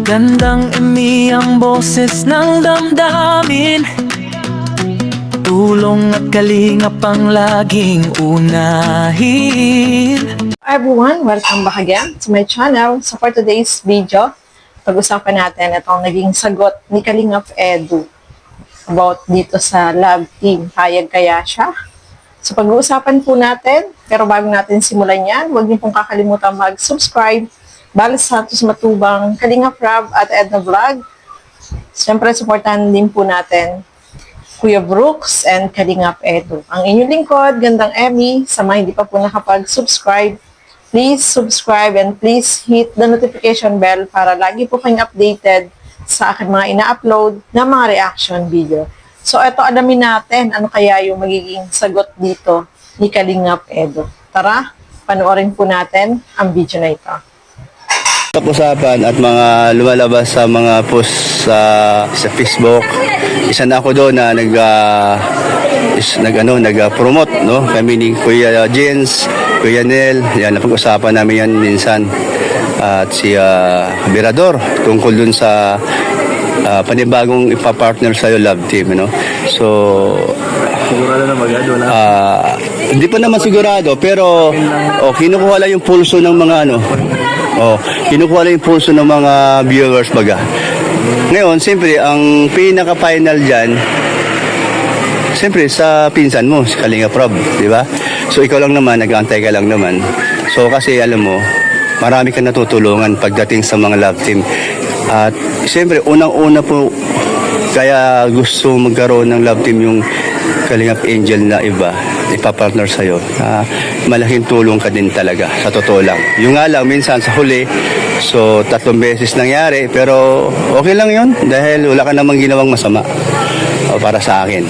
Gandang Emi ang boses ng damdamin, tulong at kalingap ang laging unahin. Hi everyone, welcome back again to my channel. So for today's video, pag-usapan natin itong naging sagot ni Kalingap Edu about dito sa love team. Payag kaya siya? So pag-uusapan po natin, pero bago natin simulan yan, huwag niyo pong kakalimutan mag-subscribe, balik sa atos matubang Kalingap Rob at Edna Vlog. Siyempre, supportahan din po natin Kuya Brooks and Kalingap Edu. Ang inyong lingkod, Gandang Emi, sa mga hindi pa po nakapag-subscribe, please subscribe and please hit the notification bell para lagi po kayong updated sa aking mga ina-upload na mga reaction video. So, ito alamin natin ano kaya yung magiging sagot dito ni Kalingap Edu. Tara, panoorin po natin ang video na ito. Usapan at mga lumalabas sa mga post sa Facebook. Isa na ako doon na nag-promote, no? Kami ni Kuya Jens, Kuya Nel, yan, napag-usapan namin yan minsan. At si Birador tungkol dun sa panibagong ipapartner sa'yo love team, no? So, Sigurado na magado na. hindi pa naman sigurado, pero kinukuha lang yung pulso ng mga kinukuha lang yung pulso ng mga viewers baga. Ngayon, siyempre, ang pinaka-final dyan, siyempre, sa pinsan mo, si Kalingap Rob, di ba? So, ikaw lang naman, nag-aantay ka lang naman. So, kasi, alam mo, marami kang natutulungan pagdating sa mga love team. At, siyempre, unang-una po, kaya gusto magkaroon ng love team yung Kalingap Angel na iba, ipapartner sa'yo. Malaking tulong ka din talaga, sa totoo lang. Yung nga lang, minsan sa huli, so 3 beses nangyari, pero okay lang yun dahil wala ka namang ginawang masama para sa akin.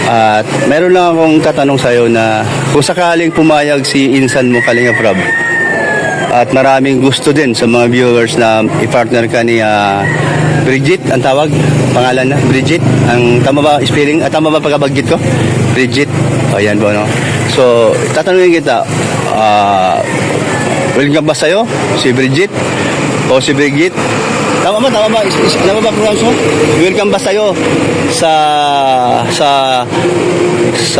At meron lang akong tatanong sa'yo na kung sakaling pumayag si insan mo, Kalingap Rob, at maraming gusto din sa mga viewers na ipartner ka ni Bridget, ang tawag, pangalan na, Bridget. Ang tama ba spelling? Tama ba pagkabanggit ko? Bridget. O yan po, no? So, tatanungin kita, welcome ba sa'yo? Si Bridget? O si Bridget? Tama ba? Tama ba? Tama ba pronounce mo? Welcome ba sa'yo sa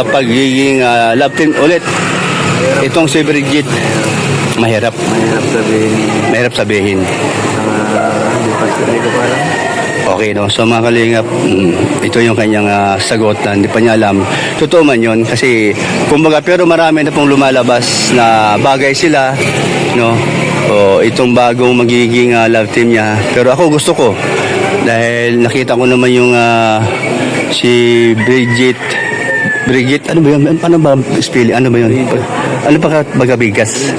pagiging love team ulit? Itong si Bridget, mahirap. Mahirap sabihin. Okay, no? So mga Kalingap, ito yung kanyang sagot na hindi pa niya alam. Totoo man yun kasi kumbaga, pero marami na pong lumalabas na bagay sila, no? O itong bagong magiging love team niya. Pero ako gusto ko dahil nakita ko naman yung si Bridget, ano ba yun? Paano ba spelling? Ano ba yun? Ano pa bagabigas?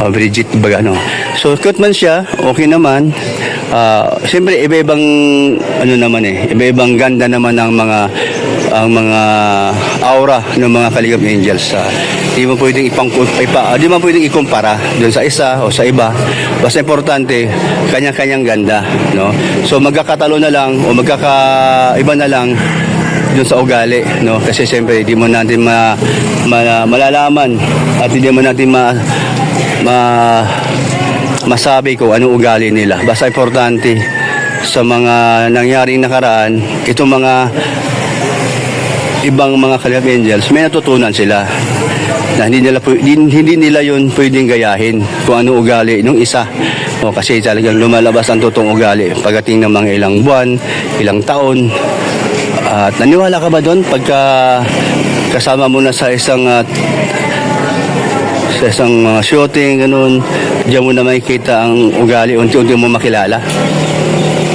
Bridget baga, ano? So cute man siya, okay naman. Siyempre iba-ibang iba-ibang ganda naman ang mga aura ng mga Kalingap Angels. Di mo pwedeng di mo pwedeng ikumpara doon sa isa o sa iba. Basta importante kanya-kanyang ganda, no? So magkakatalo na lang o magkakaiba na lang doon sa ugali, no? Kasi siyempre di mo natin malalaman at hindi mo natin masabi kung anong ugali nila. Basta importante sa mga nangyaring nakaraan, itong mga ibang mga Kalingap Angels, may natutunan sila na hindi nila yun pwedeng gayahin kung anong ugali nung isa. Kasi talagang lumalabas ang totoong ugali pagdating ng mga ilang buwan, ilang taon. At naniwala ka ba doon pagka kasama mo na sa isang shooting, ganun, diyan mo na makikita ang ugali, unti-unti mo makilala?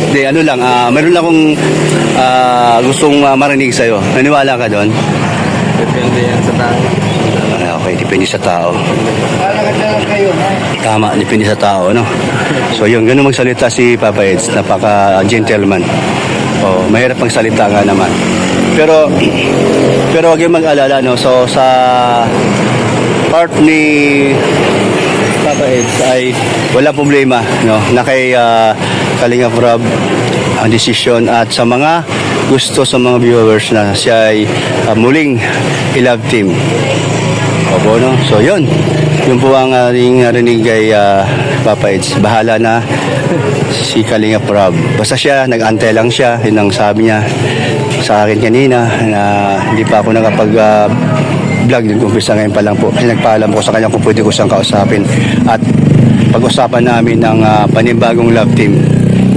Hindi, meron lang akong gustong marinig sa'yo. Naniwala ka doon? Depende yan sa tao. Okay, depende sa tao. Tama, depende sa tao, no? So yung ganun magsalita si Papa Eds, napaka-gentleman. Mahirap magsalita nga naman. Pero huwag yung mag-alala, no? So sa part ni Papa Eds ay wala problema, no? Na kay Kalingap Rob ang desisyon at sa mga gusto sa mga viewers na siya ay muling i-love team. Opo, no? So yun po ang ating narinig kay Papa Eds. Bahala na si Kalinga Prab. Basta siya, nag-antay lang siya. Yun ang sabi niya sa akin kanina na hindi pa ako vlog din kumpisa ngayon pa lang po. Kasi nagpaalam ko sa kanya kung pwede ko siyang kausapin. At pag-usapan namin ng panibagong love team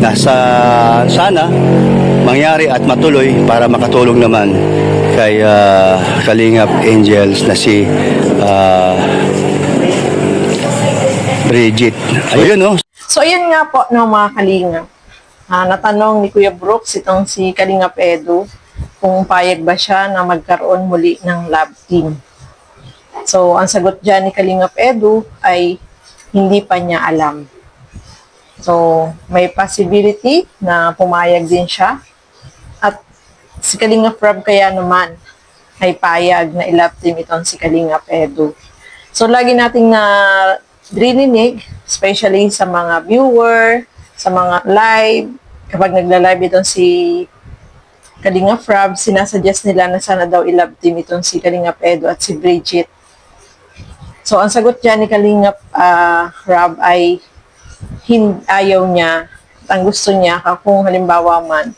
na sana mangyari at matuloy para makatulong naman kay Kalingap Angels na si Bridget. Ayun, no? So, ayan nga po, no, mga Kalingap. Natanong ni Kuya Brooks itong si Kalingap Edu kung payag ba siya na magkaroon muli ng love team. So, ang sagot dyan ni Kalingap Edu ay hindi pa niya alam. So, may possibility na pumayag din siya. At si Kalingap Rob kaya naman ay payag na i-love team itong si Kalingap Edu. So, lagi nating na rininig, especially sa mga viewer, sa mga live, kapag nagla-live itong si Kalingap Rob, sinasuggest nila na sana daw i-love team itong si Kalingap Edu at si Bridget. So, ang sagot dyan ni Kalingap Rob ay ayaw niya. At ang gusto niya, kung halimbawa man,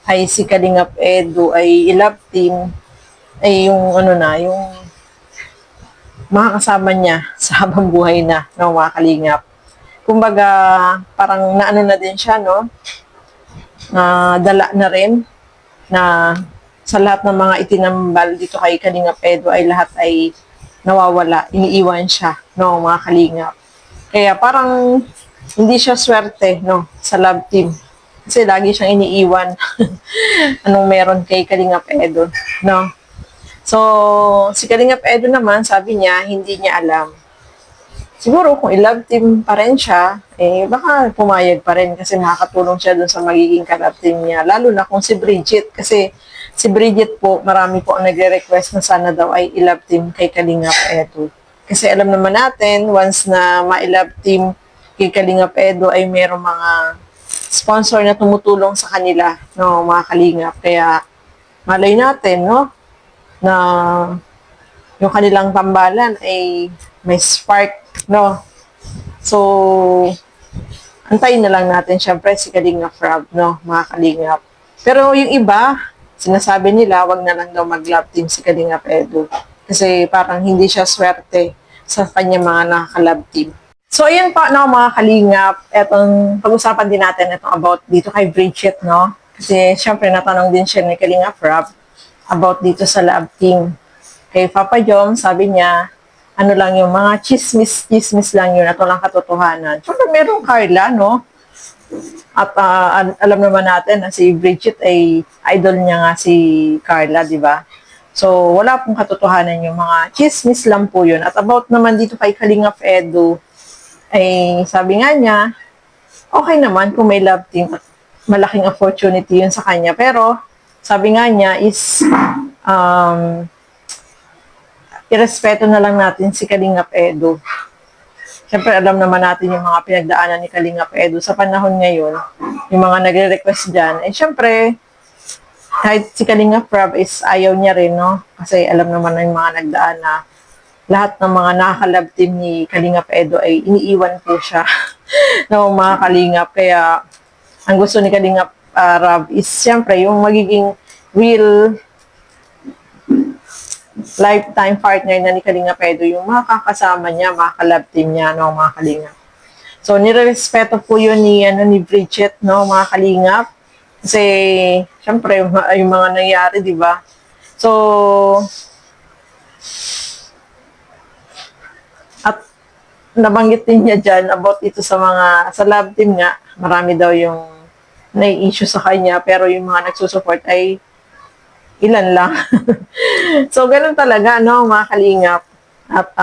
ay si Kalingap Edu ay i-love team, ay yung yung makakasama niya sa habang buhay na, no, mga Kalingap. Kumbaga, parang naano na din siya, no? Dala na rin na sa lahat ng mga itinambal dito kay Kalingap Edu ay lahat ay nawawala, iniiwan siya, no, mga Kalingap. Kaya parang hindi siya swerte, no, sa love team. Kasi lagi siyang iniiwan anong meron kay Kalingap Edu, no. So, si Kalingap Edu naman, sabi niya, hindi niya alam. Siguro kung i-love team pa rin siya, baka pumayag pa rin kasi makakatulong siya dun sa magiging ka-love team niya. Lalo na kung si Bridget, kasi si Bridget po, marami po ang nagre-request na sana daw ay i-love team kay Kalingap Edu. Kasi alam naman natin, once na ma-love team kay Kalingap Edu ay merong mga sponsor na tumutulong sa kanila, no, mga Kalingap. Kaya malay natin, no, na yung kanilang tambalan ay may spark, no. So, antayin na lang natin syempre si Kalingap Rob, no, mga Kalingap. Pero yung iba, sinasabi nila, wag na lang daw mag-love team si Kalingap Edu. Kasi parang hindi siya swerte sa kanya mga nakaka-love team. So, ayan pa, no, mga Kalingap. Etong pag-usapan din natin itong about dito kay Bridget, no. Kasi syempre natanong din siya ni Kalingap Rob about dito sa love team. Kay Papa Jom, sabi niya, ano lang yung mga chismis lang yun at walang katotohanan. Siyempre, merong Carla, no? At alam naman natin na si Bridget ay idol niya nga si Carla, di ba? So, wala pong katotohanan yung mga chismis lang po yun. At about naman dito kay Kalingap Edu, ay sabi nga niya, okay naman kung may love team at malaking opportunity yun sa kanya. Pero, sabi nga niya is, irespeto na lang natin si Kalingap Edu. Siyempre, alam naman natin yung mga pinagdaanan ni Kalingap Edu sa panahon ngayon. Yung mga nagre-request dyan. Siyempre, kahit si Kalingap Rob is ayaw niya rin, no? Kasi alam naman na yung mga nagdaan na lahat ng mga nakaka-love team ni Kalingap Edu ay iniiwan po siya ng mga Kalingap. Kaya, ang gusto ni Kalingap Rob is siyempre yung magiging real lifetime partner na ni Kalingap Edu, yung makakasama niya, makaka-love team niya, no, mga Kalingap. So, nirerespeto po yun ni Bridget, no, mga Kalingap. Kasi, syempre, yung mga nangyari, di ba? So, at nabanggit din niya dyan about ito sa love team nga, marami daw yung nai-issue sa kanya, pero yung mga nagsusupport ay ilan lang. So, ganun talaga, no, mga Kalingap. At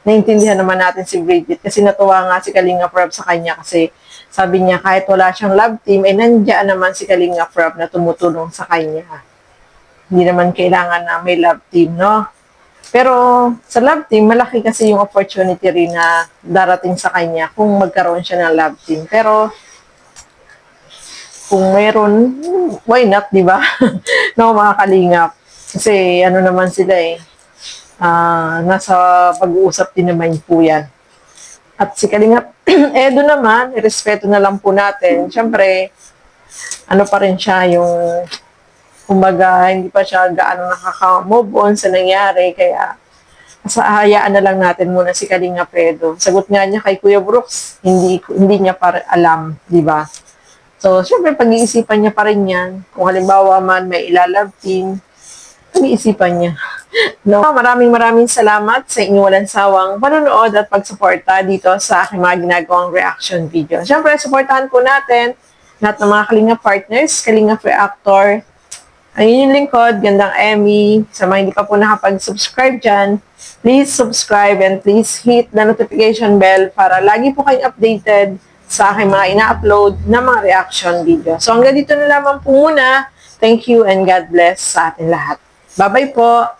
naintindihan naman natin si Bridget kasi natuwa nga si Kalingap Rob sa kanya kasi sabi niya kahit wala siyang love team, nandiyan naman si Kalingap Rob na tumutulong sa kanya. Hindi naman kailangan na may love team, no? Pero sa love team, malaki kasi yung opportunity rin na darating sa kanya kung magkaroon siya ng love team. Pero kung meron, why not, di ba? No, mga Kalingap. Kasi ano naman sila nasa pag-uusap din naman po yan. At si Kalingap Edo naman, irespeto na lang po natin. Siyempre, ano pa rin siya yung, kumbaga, hindi pa siya gaano nakaka-move on sa nangyari. Kaya, hayaan na lang natin muna si Kalinga Edo. Sagot nga niya kay Kuya Brooks, hindi niya pa alam, di ba? So, syempre, pag-iisipan niya pa rin yan. Kung halimbawa man may ilalove team, pag-iisipan niya. No? Maraming salamat sa inyong walang sawang panonood at pagsuporta dito sa aking mga ginagawang reaction video. Syempre, supportahan po natin lahat ng mga Kalinga partners, Kalinga Reactor. Ayun yung lingkod, Gandang Emmy. Sa mga hindi pa po nakapag-subscribe dyan, please subscribe and please hit the notification bell para lagi po kayong updated sa aking mga ina-upload na mga reaction video. So hanggang dito na lamang po muna. Thank you and God bless sa atin lahat. Bye-bye po!